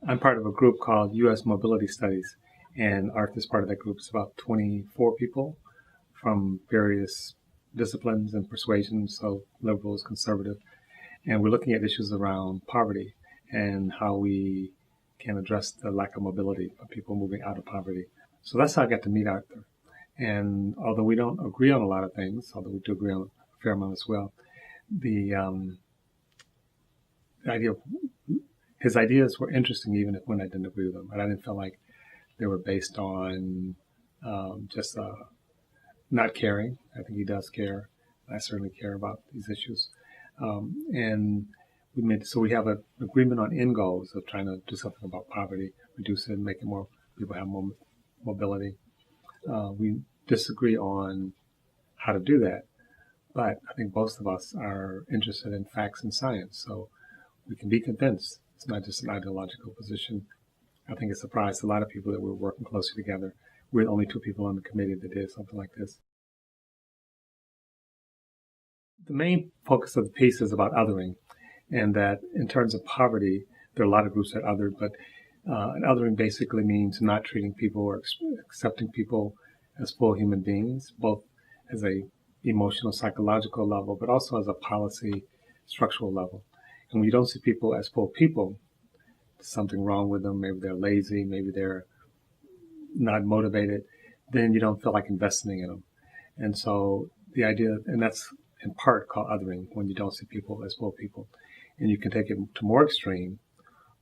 I'm part of a group called U.S. Mobility Studies, and Arthur's part of that group. It's about 24 people from various disciplines and persuasions, so liberals, conservative, and we're looking at issues around poverty and how we can address the lack of mobility of people moving out of poverty. So that's how I got to meet Arthur. And although we don't agree on a lot of things, although we do agree on a fair amount as well, the idea of his ideas were interesting even if when I didn't agree with them. And I didn't feel like they were based on just not caring. I think he does care. I certainly care about these issues. And we have an agreement on end goals of trying to do something about poverty, reduce it, making more people have more mobility. We disagree on how to do that, but I think both of us are interested in facts and science, so we can be convinced. It's not just an ideological position. I think it surprised a lot of people that we were working closely together. We're the only two people on the committee that did something like this. The main focus of the piece is about othering, and that in terms of poverty, there are a lot of groups that other, but and othering basically means not treating people or accepting people as full human beings, both as a emotional, psychological level, but also as a policy, structural level. And when you don't see people as full people, there's something wrong with them. Maybe they're lazy, maybe they're not motivated, then you don't feel like investing in them. And so the idea, and that's in part called othering, when you don't see people as full people. And you can take it to more extreme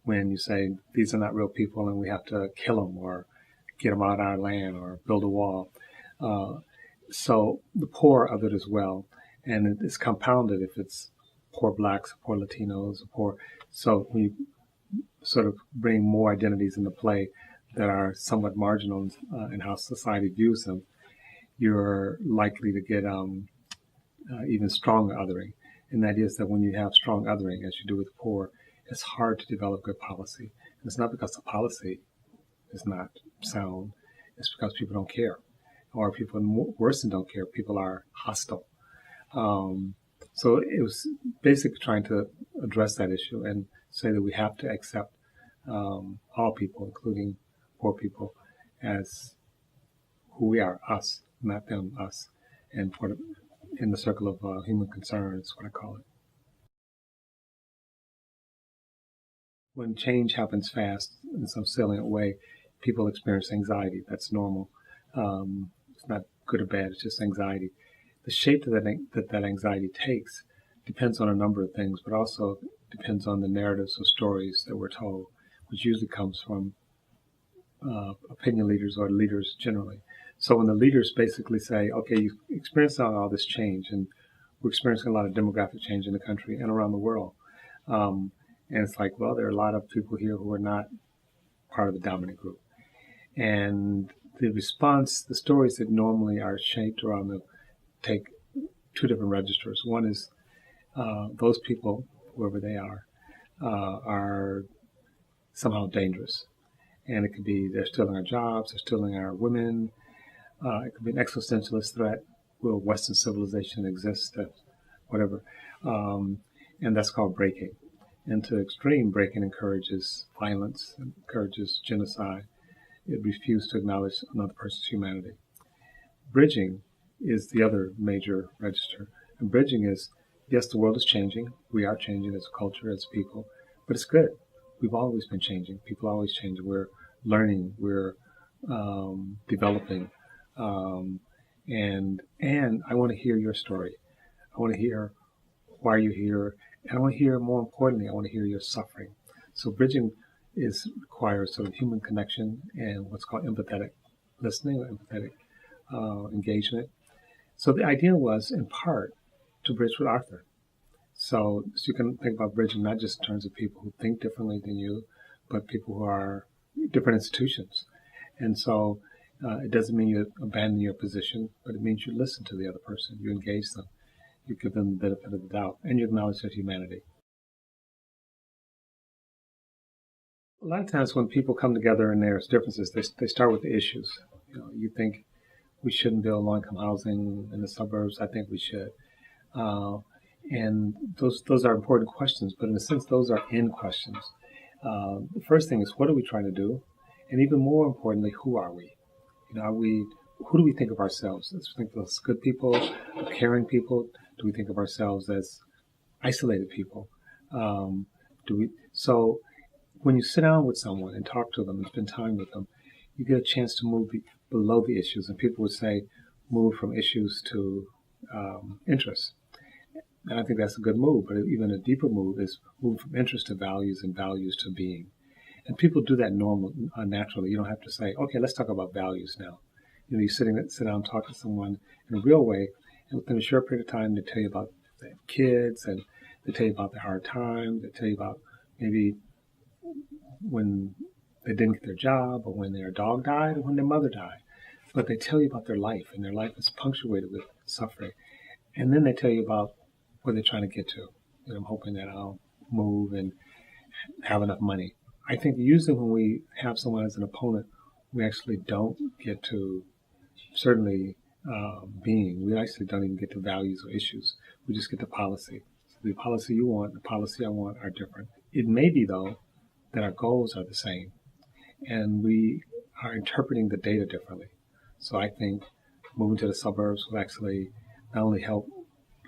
when you say these are not real people and we have to kill them or get them out of our land or build a wall. So the poor of it as well. And it's compounded if it's poor blacks, poor Latinos, poor. So when you sort of bring more identities into play that are somewhat marginal in how society views them, you're likely to get even stronger othering. And the idea is that when you have strong othering, as you do with the poor, it's hard to develop good policy. And it's not because the policy is not sound, it's because people don't care. Or people, worse than don't care, people are hostile. So it was basically trying to address that issue and say that we have to accept all people, including poor people, as who we are, us, not them, us, and in the circle of human concern is what I call it. When change happens fast in some salient way, people experience anxiety. That's normal. It's not good or bad, it's just anxiety. The shape that anxiety takes depends on a number of things, but also depends on the narratives or stories that we're told, which usually comes from opinion leaders or leaders generally. So when the leaders basically say, okay, you experienced all this change, and we're experiencing a lot of demographic change in the country and around the world. And it's like, well, there are a lot of people here who are not part of the dominant group. And the response, the stories that normally are shaped around them take two different registers. One is those people, whoever they are somehow dangerous. And it could be they're stealing our jobs, they're stealing our women. It could be an existentialist threat. Will Western civilization exist? Whatever. And that's called breaking. And to extreme, breaking encourages violence, encourages genocide. It refuses to acknowledge another person's humanity. Bridging is the other major register. And bridging is, yes, the world is changing. We are changing as a culture, as people, but it's good. We've always been changing. People always change. We're learning. We're developing. And I want to hear your story. I want to hear why you're here. And I want to hear, more importantly, I want to hear your suffering. So bridging requires sort of human connection and what's called empathetic listening or empathetic engagement. So the idea was, in part, to bridge with Arthur. So you can think about bridging not just in terms of people who think differently than you, but people who are different institutions. And so it doesn't mean you abandon your position, but it means you listen to the other person, you engage them, you give them the benefit of the doubt, and you acknowledge their humanity. A lot of times when people come together and there's differences, they start with the issues. You think we shouldn't build low-income housing in the suburbs. I think we should. And those are important questions, but in a sense, those are end questions. The first thing is, what are we trying to do? And even more importantly, who are we? Who do we think of ourselves? Do we think of us as good people, caring people? Do we think of ourselves as isolated people? So when you sit down with someone and talk to them and spend time with them, you get a chance to move below the issues. And people would say, move from issues to interests. And I think that's a good move. But even a deeper move is move from interest to values and values to being. And people do that naturally. You don't have to say, okay, let's talk about values now. You sit down and talk to someone in a real way, and within a short period of time, they tell you about their kids, and they tell you about their hard time. They tell you about maybe when they didn't get their job, or when their dog died, or when their mother died. But they tell you about their life, and their life is punctuated with suffering. And then they tell you about where they're trying to get to. And I'm hoping that I'll move and have enough money. I think usually when we have someone as an opponent, we actually don't get to certainly being. We actually don't even get to values or issues. We just get to policy. So the policy you want, the policy I want are different. It may be, though, that our goals are the same, and we are interpreting the data differently. So I think moving to the suburbs will actually not only help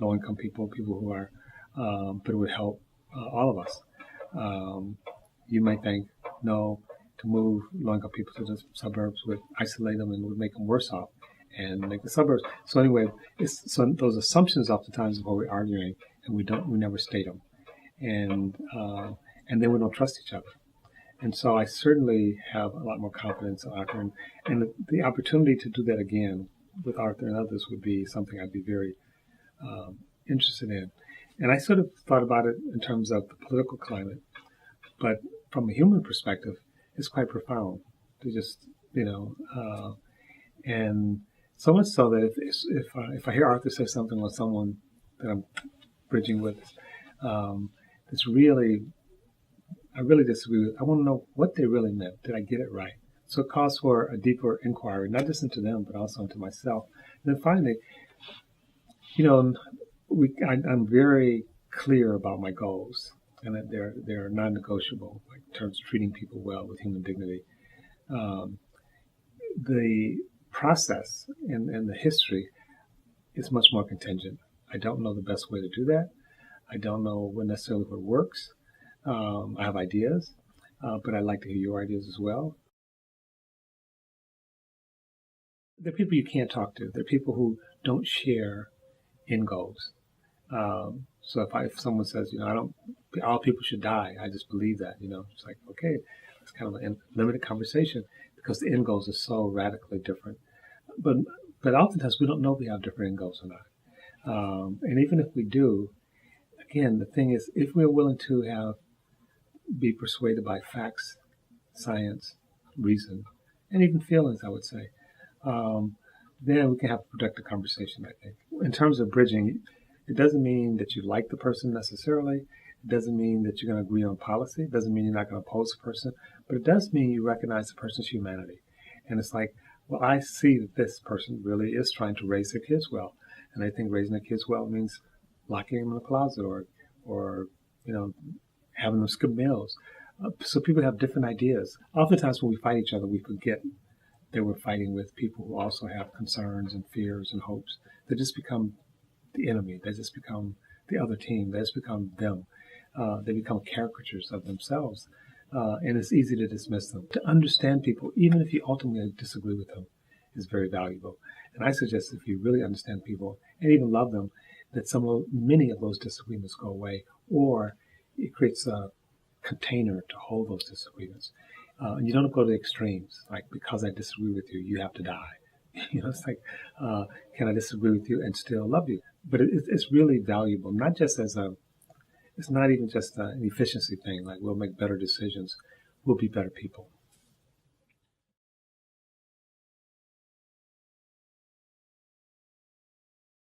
low-income people who are, but it would help all of us. You might think, no, to move low-income people to the suburbs would isolate them and would make them worse off and make the suburbs. So anyway, so those assumptions oftentimes is what we're arguing, and we never state them. And then we don't trust each other. And so I certainly have a lot more confidence in Arthur. And the opportunity to do that again with Arthur and others would be something I'd be very interested in. And I sort of thought about it in terms of the political climate. But from a human perspective, it's quite profound to just, and so much so that if I hear Arthur say something with someone that I'm bridging with, it's really, I really disagree with. I want to know what they really meant. Did I get it right? So it calls for a deeper inquiry, not just into them, but also into myself. And then finally, I'm very clear about my goals, and that they're non-negotiable, like in terms of treating people well with human dignity. The process and the history is much more contingent. I don't know the best way to do that. I don't know necessarily what works. I have ideas, but I'd like to hear your ideas as well. There are people you can't talk to. There are people who don't share end goals. So if someone says, all people should die, I just believe that, it's like, okay, it's kind of a limited conversation because the end goals are so radically different. But oftentimes we don't know if we have different end goals or not. And even if we do, again, the thing is, if we're willing to be persuaded by facts, science, reason, and even feelings, I would say, then we can have a productive conversation, I think. In terms of bridging, it doesn't mean that you like the person necessarily. It doesn't mean that you're going to agree on policy. It doesn't mean you're not going to oppose the person. But it does mean you recognize the person's humanity. And it's like, well, I see that this person really is trying to raise their kids well. And I think raising their kids well means locking them in a closet or having them skip meals. So people have different ideas. Oftentimes when we fight each other, we forget that we're fighting with people who also have concerns and fears and hopes. They just become the enemy. They just become the other team. They just become them. They become caricatures of themselves. And it's easy to dismiss them. To understand people, even if you ultimately disagree with them, is very valuable. And I suggest if you really understand people and even love them, that many of those disagreements go away, or it creates a container to hold those disagreements. And you don't go to the extremes, like because I disagree with you, you have to die. It's like, can I disagree with you and still love you? But it's really valuable, not just it's not even just an efficiency thing, like we'll make better decisions, we'll be better people.